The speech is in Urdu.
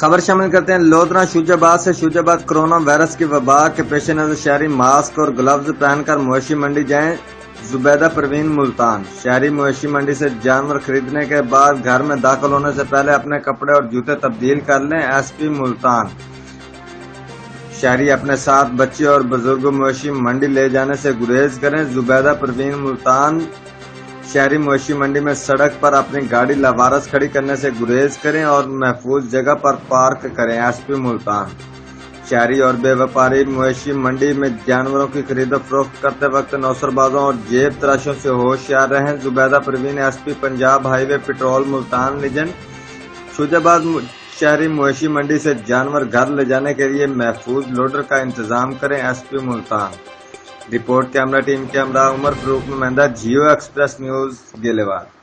خبر شامل کرتے ہیں لودھنا شوج آباد سے۔ شوج آباد کرونا وائرس کی وبا کے پیش نظر شہری ماسک اور گلوز پہن کر مویشی منڈی جائیں۔ زبیدہ پروین ملتان۔ شہری مویشی منڈی سے جانور خریدنے کے بعد گھر میں داخل ہونے سے پہلے اپنے کپڑے اور جوتے تبدیل کر لیں۔ S P Multan. شہری اپنے ساتھ بچے اور بزرگ مویشی منڈی لے جانے سے گریز کریں۔ زبیدہ پروین ملتان۔ شہری مویشی منڈی میں سڑک پر اپنی گاڑی لاوارث کھڑی کرنے سے گریز کریں اور محفوظ جگہ پر پارک کریں۔ S P Multan. شہری اور بے وپاری مویشی منڈی میں جانوروں کی خرید و فروخت کرتے وقت نوسر بازوں اور جیب تراشوں سے ہوشیار رہیں۔ Zubaida Parveen. S P Punjab highway petrol Multan legend. Shujabad شہری مویشی منڈی سے جانور گھر لے جانے کے لیے محفوظ لوڈر کا انتظام کریں۔ S P Multan. Report camera team کے ہمراہ عمر فاروق نمائندہ جیو ایکسپریس نیوز گیلے واڑ۔